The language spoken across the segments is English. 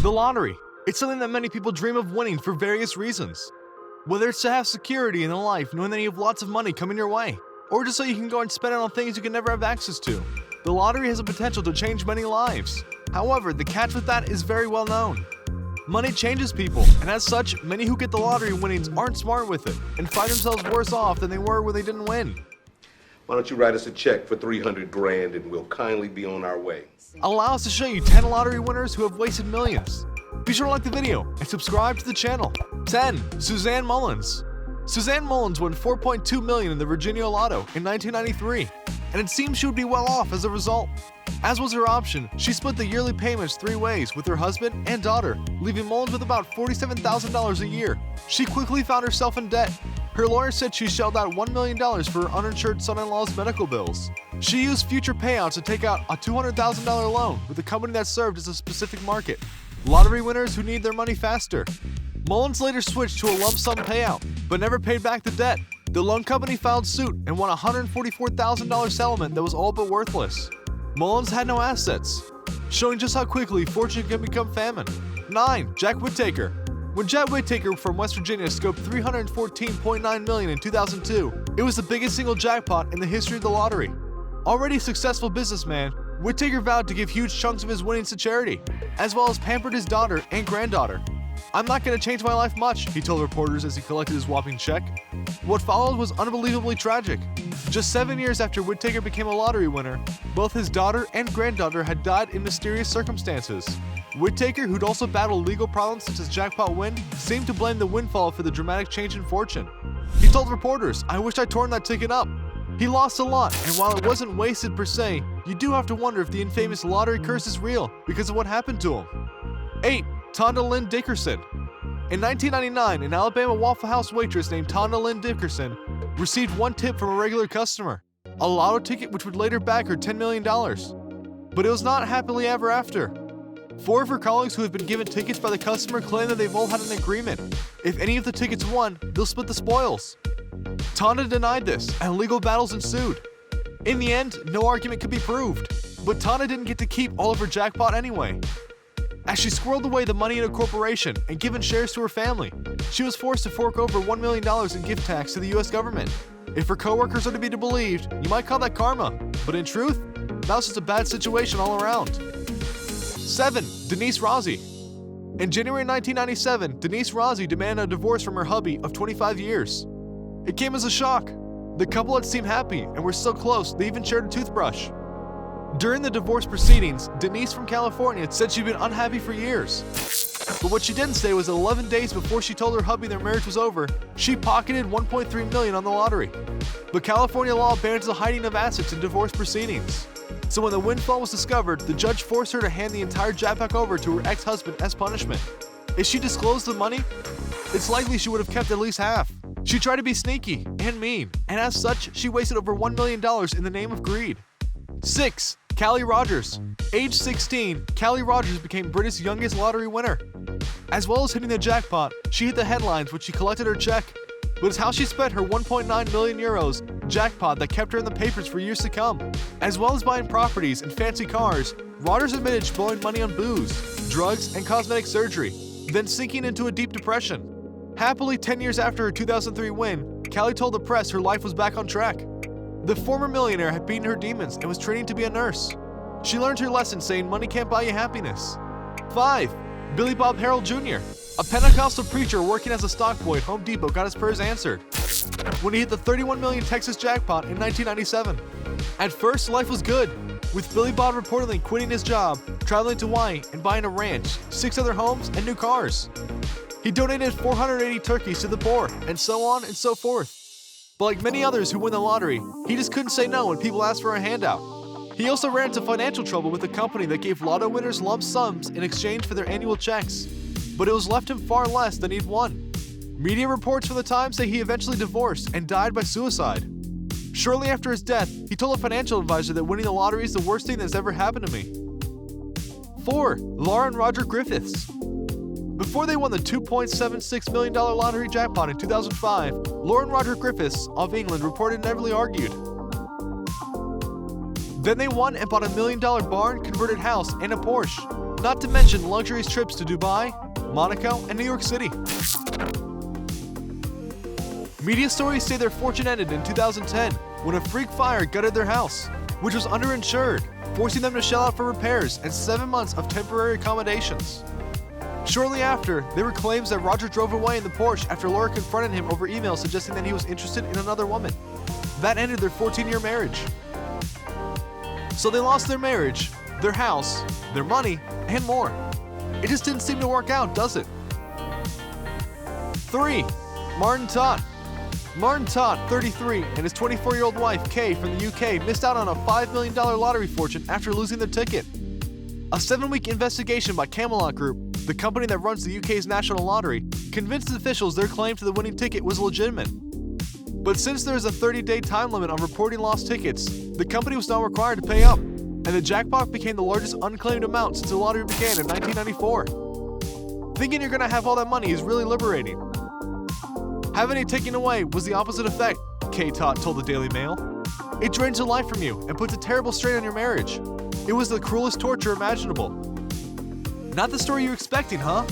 The lottery. It's something that many people dream of winning for various reasons. Whether it's to have security in life, knowing that you have lots of money coming your way, or just so you can go and spend it on things you can never have access to. The lottery has the potential to change many lives. However, the catch with that is very well known. Money changes people, and as such, many who get the lottery winnings aren't smart with it and find themselves worse off than they were when they didn't win. Why don't you write us a check for $300,000 and we'll kindly be on our way. Allow us to show you 10 lottery winners who have wasted millions. Be sure to like the video and subscribe to the channel. 10. Suzanne Mullins. Suzanne Mullins won $4.2 million in the Virginia Lotto in 1993, and it seems she would be well off as a result. As was her option, she split the yearly payments 3 ways with her husband and daughter, leaving Mullins with about $47,000 a year. She quickly found herself in debt. Her lawyer said she shelled out $1 million for her uninsured son-in-law's medical bills. She used future payouts to take out a $200,000 loan with a company that served as a specific market. Lottery winners who need their money faster. Mullins later switched to a lump sum payout, but never paid back the debt. The loan company filed suit and won a $144,000 settlement that was all but worthless. Mullins had no assets, showing just how quickly fortune can become famine. 9. Jack Whittaker. When Jack Whittaker from West Virginia scoped $314.9 million in 2002, it was the biggest single jackpot in the history of the lottery. Already a successful businessman, Whittaker vowed to give huge chunks of his winnings to charity, as well as pampered his daughter and granddaughter. "I'm not going to change my life much," he told reporters as he collected his whopping check. What followed was unbelievably tragic. Just 7 years after Whittaker became a lottery winner, both his daughter and granddaughter had died in mysterious circumstances. Whittaker, who'd also battled legal problems since his jackpot win, seemed to blame the windfall for the dramatic change in fortune. He told reporters, "I wish I'd torn that ticket up." He lost a lot, and while it wasn't wasted per se, you do have to wonder if the infamous lottery curse is real because of what happened to him. 8. Tonda Lynn Dickerson. In 1999, an Alabama Waffle House waitress named Tonda Lynn Dickerson received one tip from a regular customer, a lotto ticket which would later bag her $10 million. But it was not happily ever after. 4 of her colleagues who have been given tickets by the customer claim that they've all had an agreement. If any of the tickets won, they'll split the spoils. Tonda denied this, and legal battles ensued. In the end, no argument could be proved, but Tonda didn't get to keep all of her jackpot anyway. As she squirreled away the money in a corporation and given shares to her family, she was forced to fork over $1 million in gift tax to the US government. If her coworkers are to be believed, you might call that karma, but in truth, that was just a bad situation all around. 7. Denise Rossi. In January 1997, Denise Rossi demanded a divorce from her hubby of 25 years. It came as a shock. The couple had seemed happy and were so close they even shared a toothbrush. During the divorce proceedings, Denise from California said she'd been unhappy for years. But what she didn't say was that 11 days before she told her hubby their marriage was over, she pocketed $1.3 million on the lottery. But California law bans the hiding of assets in divorce proceedings. So when the windfall was discovered, the judge forced her to hand the entire jackpot over to her ex-husband as punishment. If she disclosed the money, it's likely she would have kept at least half. She tried to be sneaky and mean, and as such, she wasted over $1 million in the name of greed. 6. Callie Rogers. Age 16, Callie Rogers became Britain's youngest lottery winner. As well as hitting the jackpot, she hit the headlines when she collected her check. But it's how she spent her 1.9 million euros jackpot that kept her in the papers for years to come. As well as buying properties and fancy cars, Rogers admitted she blowing money on booze, drugs, and cosmetic surgery, then sinking into a deep depression. Happily, 10 years after her 2003 win, Callie told the press her life was back on track. The former millionaire had beaten her demons and was training to be a nurse. She learned her lesson saying money can't buy you happiness. 5. Billy Bob Harrell Jr. A Pentecostal preacher working as a stock boy at Home Depot got his prayers answered when he hit the $31 million Texas jackpot in 1997. At first, life was good, with Billy Bob reportedly quitting his job, traveling to Hawaii, and buying a ranch, 6 other homes, and new cars. He donated 480 turkeys to the poor, and so on and so forth. But like many others who win the lottery, he just couldn't say no when people asked for a handout. He also ran into financial trouble with a company that gave lotto winners lump sums in exchange for their annual checks, but it was left him far less than he'd won. Media reports from the time say he eventually divorced and died by suicide. Shortly after his death, he told a financial advisor that winning the lottery is the worst thing that's ever happened to me. 4. Laura and Roger Griffiths. Before they won the $2.76 million lottery jackpot in 2005, Laura and Roger Griffiths of England reported heavily argued. Then they won and bought $1 million barn, converted house, and a Porsche. not to mention luxurious trips to Dubai, Monaco, and New York City. Media stories say their fortune ended in 2010 when a freak fire gutted their house, which was underinsured, forcing them to shell out for repairs and 7 months of temporary accommodations. Shortly after, there were claims that Roger drove away in the Porsche after Laura confronted him over email suggesting that he was interested in another woman. That ended their 14-year marriage. So they lost their marriage, their house, their money, and more. It just didn't seem to work out, does it? 3. Martin Todd. Martin Todd, 33, and his 24-year-old wife, Kay, from the UK, missed out on a $5 million lottery fortune after losing their ticket. A 7-week investigation by Camelot Group, the company that runs the UK's national lottery, convinced officials their claim to the winning ticket was legitimate. But since there is a 30-day time limit on reporting lost tickets, the company was now required to pay up, and the jackpot became the largest unclaimed amount since the lottery began in 1994. Thinking you're gonna have all that money is really liberating. Having it taken away was the opposite effect, Kay Todd told the Daily Mail. It drains the life from you and puts a terrible strain on your marriage. It was the cruelest torture imaginable. Not the story you're expecting, huh?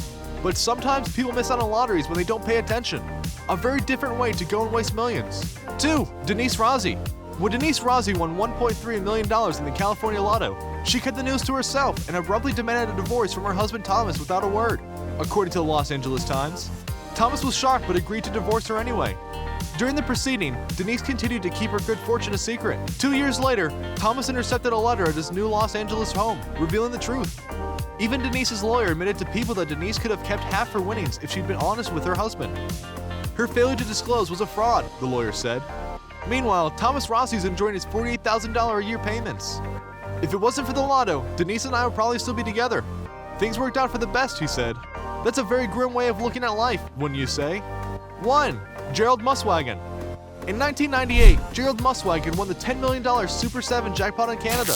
But sometimes people miss out on lotteries when they don't pay attention. A very different way to go and waste millions. 2. Denise Rossi. When Denise Rossi won $1.3 million in the California Lotto, she kept the news to herself and abruptly demanded a divorce from her husband Thomas without a word, according to the Los Angeles Times. Thomas was shocked but agreed to divorce her anyway. During the proceeding, Denise continued to keep her good fortune a secret. 2 years later, Thomas intercepted a letter at his new Los Angeles home, revealing the truth. Even Denise's lawyer admitted to People that Denise could have kept half her winnings if she'd been honest with her husband. Her failure to disclose was a fraud, the lawyer said. Meanwhile, Thomas Rossi is enjoying his $48,000 a year payments. If it wasn't for the lotto, Denise and I would probably still be together. Things worked out for the best, he said. That's a very grim way of looking at life, wouldn't you say? 1. Gerald Muswagon. In 1998, Gerald Muswagon won the $10 million Super 7 jackpot in Canada.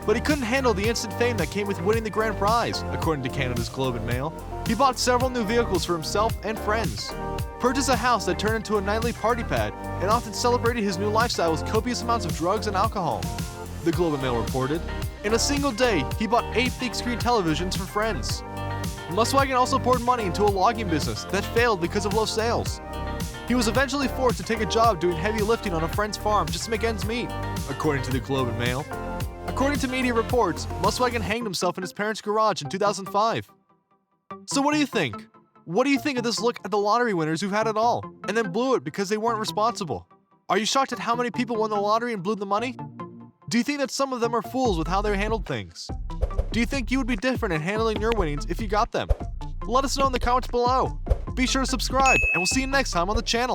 But he couldn't handle the instant fame that came with winning the grand prize, according to Canada's Globe and Mail. He bought several new vehicles for himself and friends, purchased a house that turned into a nightly party pad, and often celebrated his new lifestyle with copious amounts of drugs and alcohol, the Globe and Mail reported. In a single day, he bought 8 big-screen televisions for friends. Muswagon also poured money into a logging business that failed because of low sales. He was eventually forced to take a job doing heavy lifting on a friend's farm just to make ends meet, according to the Globe and Mail. According to media reports, Muswagon hanged himself in his parents' garage in 2005. So what do you think? What do you think of this look at the lottery winners who've had it all, and then blew it because they weren't responsible? Are you shocked at how many people won the lottery and blew the money? Do you think that some of them are fools with how they handled things? Do you think you would be different in handling your winnings if you got them? Let us know in the comments below. Be sure to subscribe, and we'll see you next time on the channel.